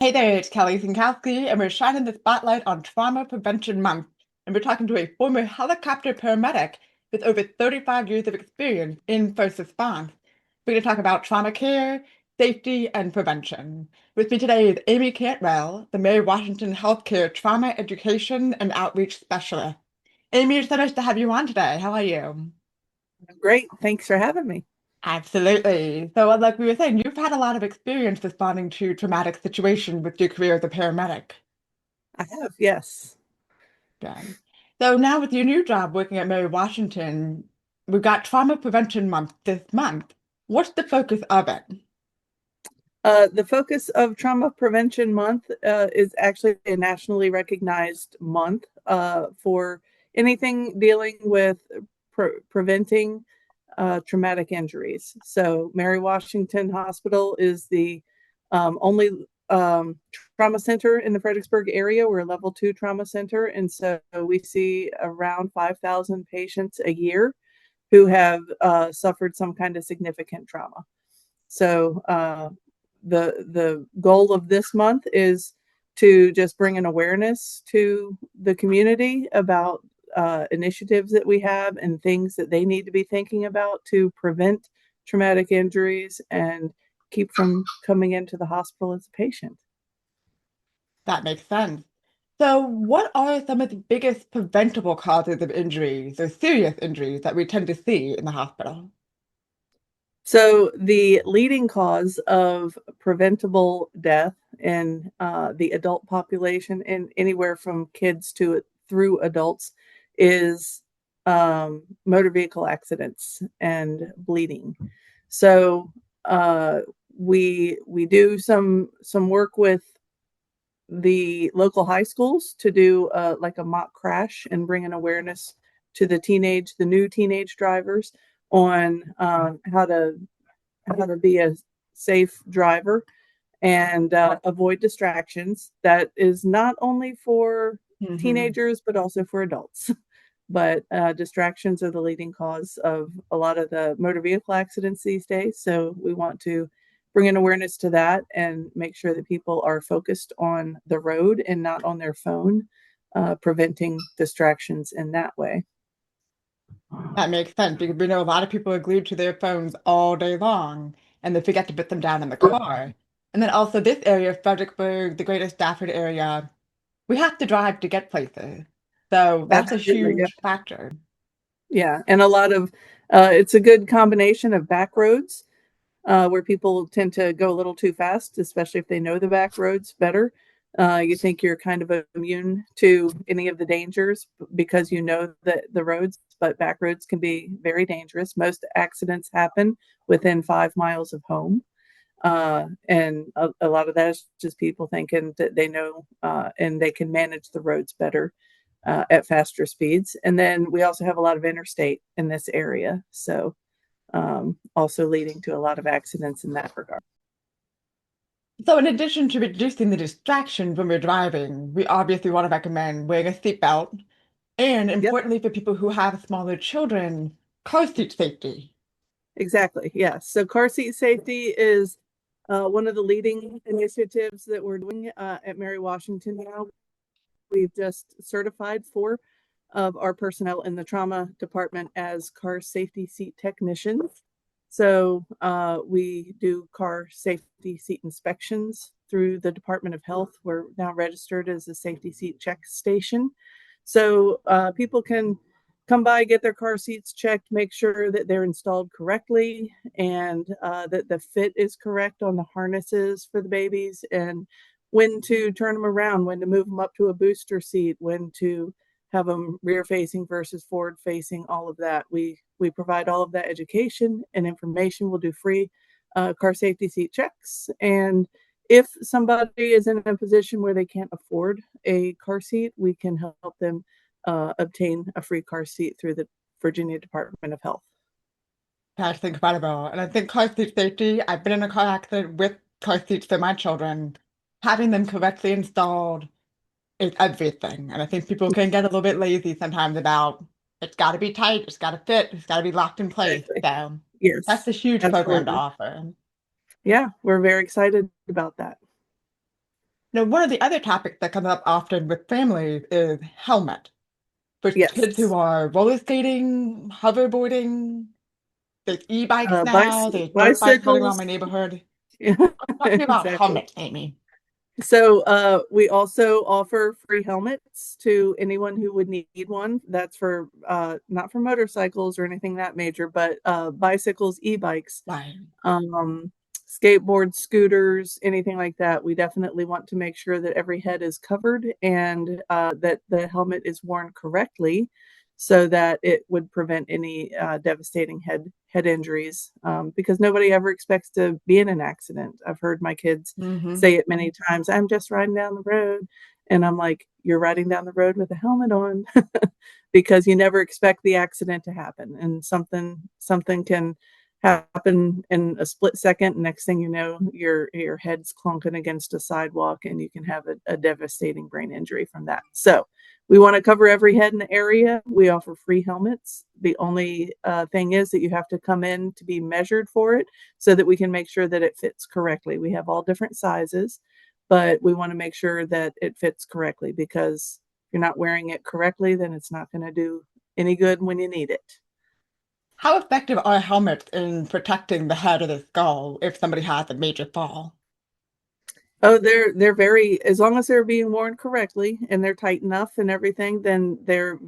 Hey there, it's Kelly Zinkowski, and we're shining the spotlight on Trauma Prevention Month. And we're talking to a former helicopter paramedic with over 35 years of experience in first response. We're going to talk about trauma care, safety, and prevention. With me today is Amy Cantwell, the Mary Washington Healthcare Trauma Education and Outreach Specialist. Amy, it's so nice to have you on today. How are you? Great. Thanks for having me. Absolutely. So, like we were saying, you've had a lot of experience responding to traumatic situations with your career as a paramedic. I have, yes. Good. So now with your new job working at Mary Washington, we've got Trauma Prevention Month this month. What's the focus of it? The focus of Trauma Prevention Month is actually a nationally recognized month for anything dealing with preventing traumatic injuries. So, Mary Washington Hospital is the only trauma center in the Fredericksburg area. We're a level 2 trauma center. And so we see around 5,000 patients a year who have suffered some kind of significant trauma. So the goal of this month is to just bring an awareness to the community about initiatives that we have and things that they need to be thinking about to prevent traumatic injuries and keep from coming into the hospital as a patient. That makes sense. So, what are some of the biggest preventable causes of injuries or serious injuries that we tend to see in the hospital? So, the leading cause of preventable death in the adult population, and anywhere from kids to through adults, is motor vehicle accidents and bleeding. So, we do some work with the local high schools to do like a mock crash and bring an awareness to the new teenage drivers on how to be a safe driver and avoid distractions. That is not only for Hmm. teenagers but also for adults. But distractions are the leading cause of a lot of the motor vehicle accidents these days. So we want to bring an awareness to that and make sure that people are focused on the road and not on their phone, preventing distractions in that way. That makes sense because we know a lot of people are glued to their phones all day long and they forget to put them down in the car. And then also this area, Fredericksburg, the greater Stafford area, we have to drive to get places. So that's a Absolutely. huge factor. Yeah, and a lot of it's a good combination of back roads where people tend to go a little too fast, especially if they know the back roads better. You think you're kind of immune to any of the dangers because you know the roads, but back roads can be very dangerous. Most accidents happen within 5 miles of home. And a lot of that is just people thinking that they know and they can manage the roads better at faster speeds. And then we also have a lot of interstate in this area. So also leading to a lot of accidents in that regard. So in addition to reducing the distractions when we're driving, we obviously want to recommend wearing a seatbelt and Yep, importantly for people who have smaller children, car seat safety. exactly. Yes. So car seat safety is one of the leading initiatives that we're doing at Mary Washington now. We've just certified 4 of our personnel in the trauma department as car safety seat technicians. So we do car safety seat inspections through the Department of Health. We're now registered as a safety seat check station. So people can come by, get their car seats checked, make sure that they're installed correctly and that the fit is correct on the harnesses for the babies, and when to turn them around, when to move them up to a booster seat, when to have them rear facing versus forward facing, all of that. We provide all of that education and information. We'll do free car safety seat checks. And if somebody is in a position where they can't afford a car seat, we can help them obtain a free car seat through the Virginia Department of Health. That's incredible. And I think car seat safety, I've been in a car accident with car seats for my children. Having them correctly installed is everything. And I think people can get a little bit lazy sometimes about it's got to be tight, it's got to fit, it's got to be locked in place. Exactly. So that's Yes, a huge program to absolutely. offer. Yeah, we're very excited about that. Now, one of the other topics that comes up often with families is helmet. For kids who Yes. are roller skating, hoverboarding, there's e-bikes now, there's dirt bikes running around my Bicycles. neighborhood. Yeah, Talk to me about exactly. helmets, Amy. So we also offer free helmets to anyone who would need one. That's for not for motorcycles or anything that major, but bicycles, e-bikes, Right. um, skateboards, scooters, anything like that. We definitely want to make sure that every head is covered and that the helmet is worn correctly so that it would prevent any devastating head injuries because nobody ever expects to be in an accident. I've heard my kids Mm-hmm. say it many times. I'm just riding down the road. And I'm like, you're riding down the road with a helmet on because you never expect the accident to happen. And something can happen in a split second. Next thing you know, your head's clunking against a sidewalk and you can have a devastating brain injury from that. So we want to cover every head in the area. We offer free helmets. The only thing is that you have to come in to be measured for it so that we can make sure that it fits correctly. We have all different sizes, but we want to make sure that it fits correctly because if you're not wearing it correctly, then it's not going to do any good when you need it. How effective are helmets in protecting the head or the skull if somebody has a major fall? Oh, they're very, as long as they're being worn correctly and they're tight enough and everything, then they're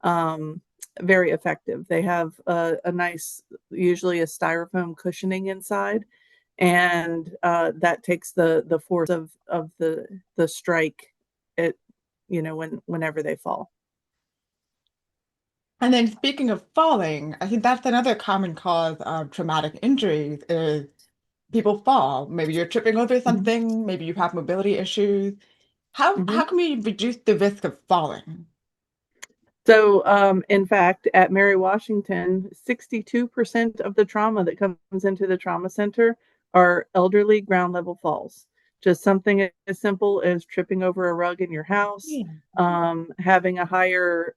um very effective. They have a nice, usually a styrofoam cushioning inside, and that takes the force of the strike it whenever they fall. And then speaking of falling, I think that's another common cause of traumatic injuries is people fall. Maybe you're tripping over Mhm. something, maybe you have mobility issues. How Mhm. can we reduce the risk of falling? So, in fact, at Mary Washington, 62% of the trauma that comes into the trauma center are elderly ground level falls. Just something as simple as tripping over a rug in your house, Yeah. having a higher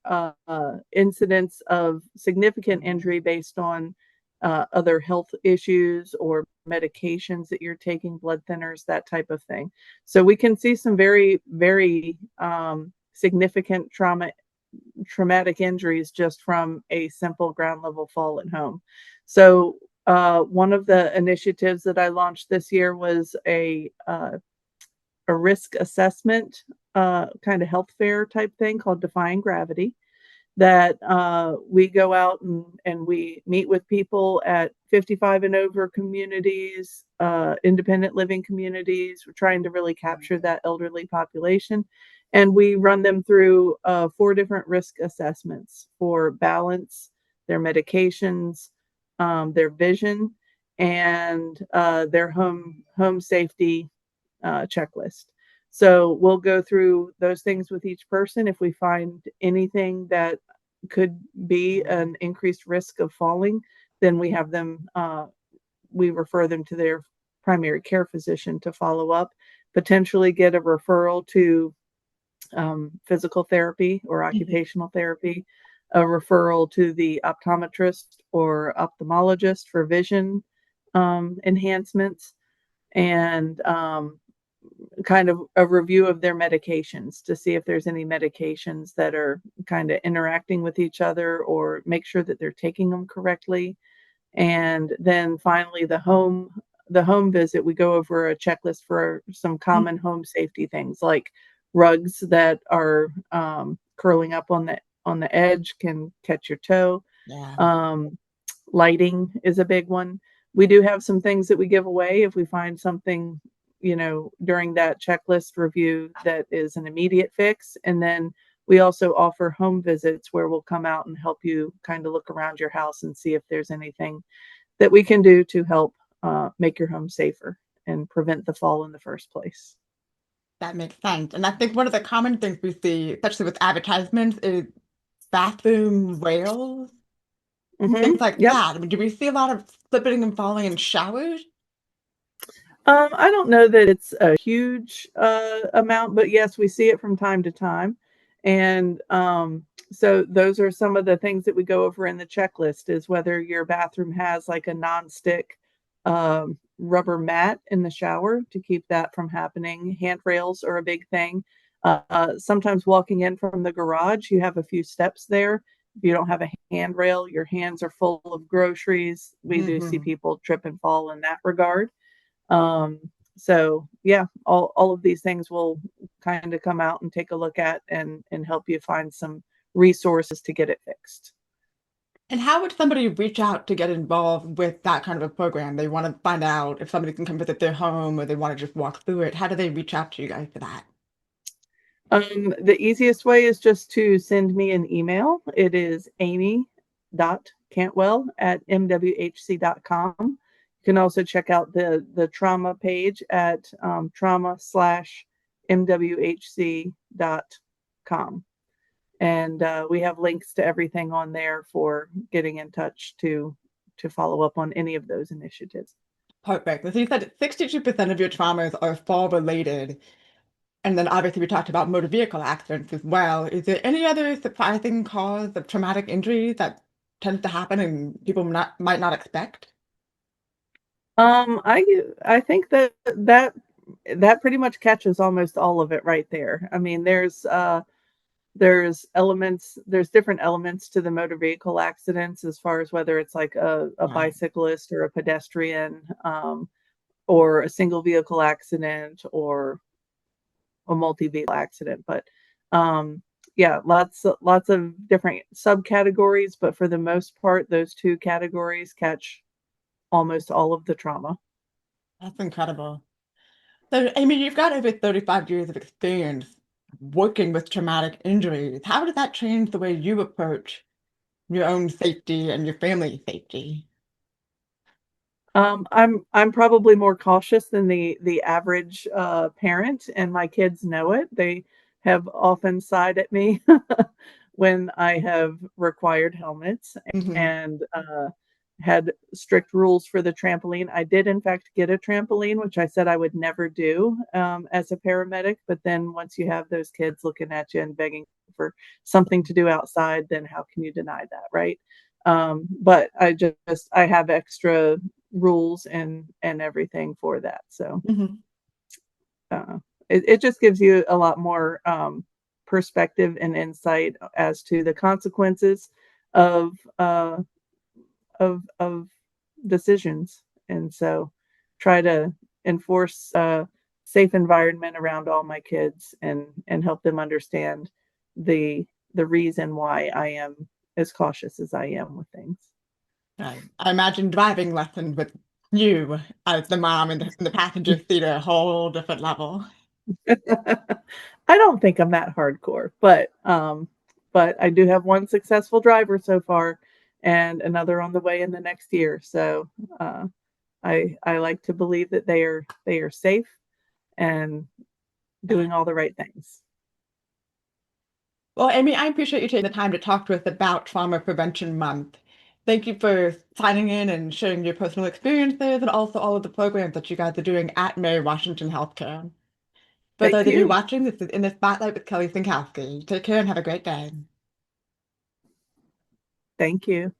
incidence of significant injury based on other health issues or medications that you're taking, blood thinners, that type of thing. So we can see some very, very significant traumatic injuries just from a simple ground level fall at home. So one of the initiatives that I launched this year was a risk assessment kind of health fair type thing called Defying Gravity. That we go out and we meet with people at 55 and over communities, independent living communities. We're trying to really capture that elderly population. And we run them through 4 different risk assessments for balance, their medications, their vision, and their home safety checklist. So we'll go through those things with each person. If we find anything that could be an increased risk of falling, then we refer them to their primary care physician to follow up, potentially get a referral to physical therapy or Mhm. occupational therapy, a referral to the optometrist or ophthalmologist for vision enhancements, and kind of a review of their medications to see if there's any medications that are kind of interacting with each other or make sure that they're taking them correctly. And then finally the home visit, we go over a checklist for some common home safety things like rugs that are curling up on the edge can catch your toe. Yeah. um, Lighting is a big one. We do have some things that we give away if we find something, during that checklist review that is an immediate fix. And then we also offer home visits where we'll come out and help you kind of look around your house and see if there's anything that we can do to help make your home safer and prevent the fall in the first place. That makes sense. And I think one of the common things we see, especially with advertisements, is bathroom rails, things like Yep. that. I mean, do we see a lot of slipping and falling in showers? I don't know that it's a huge amount, but yes, we see it from time to time. And so those are some of the things that we go over in the checklist is whether your bathroom has like a nonstick rubber mat in the shower to keep that from happening. Handrails are a big thing. Sometimes walking in from the garage, you have a few steps there. If you don't have a handrail, your hands are full of groceries. We do see Hmm. people trip and fall in that regard. Um, so yeah, all of these things will kind of come out and take a look at and help you find some resources to get it fixed. And how would somebody reach out to get involved with that kind of a program? They want to find out if somebody can come visit their home or they want to just walk through it. How do they reach out to you guys for that? The easiest way is just to send me an email. It is amy.cantwell@mwhc.com. You can also check out the trauma page at trauma/mwhc.com. And we have links to everything on there for getting in touch to follow up on any of those initiatives. Perfect. So you said 62% of your traumas are fall related. And then obviously we talked about motor vehicle accidents as well. Is there any other surprising cause of traumatic injury that tends to happen and people might not expect? I think that pretty much catches almost all of it right there. I mean, there's different elements to the motor vehicle accidents as far as whether it's like a Right. bicyclist or a pedestrian, or a single vehicle accident or a multi-vehicle accident. But yeah, lots of different subcategories, but for the most part, those two categories catch almost all of the trauma. That's incredible. So, Amy, you've got over 35 years of experience working with traumatic injuries. How did that change the way you approach your own safety and your family's safety? I'm probably more cautious than the average parent, and my kids know it. They have often sighed at me when I have required helmets Hmm. and had strict rules for the trampoline. I did, in fact, get a trampoline, which I said I would never do as a paramedic. But then once you have those kids looking at you and begging for something to do outside, then how can you deny that, right? But I have extra rules and everything for that. So Hmm. it just gives you a lot more perspective and insight as to the consequences of uh, of decisions, and so try to enforce a safe environment around all my kids and help them understand the the reason why I am as cautious as I am with things. Right. I imagine driving lessons with you as the mom in the passenger seat are a whole different level. I don't think I'm that hardcore, but I do have one successful driver so far and another on the way in the next year. So uh, I like to believe that they are safe and doing all the right things. Well, Amy, I appreciate you taking the time to talk to us about Trauma Prevention Month. Thank you for signing in and sharing your personal experiences and also all of the programs that you guys are doing at Mary Washington Healthcare. For Thank those of you you. watching, this is In the Spotlight with Kelly Sinkowski. Take care and have a great day. Thank you.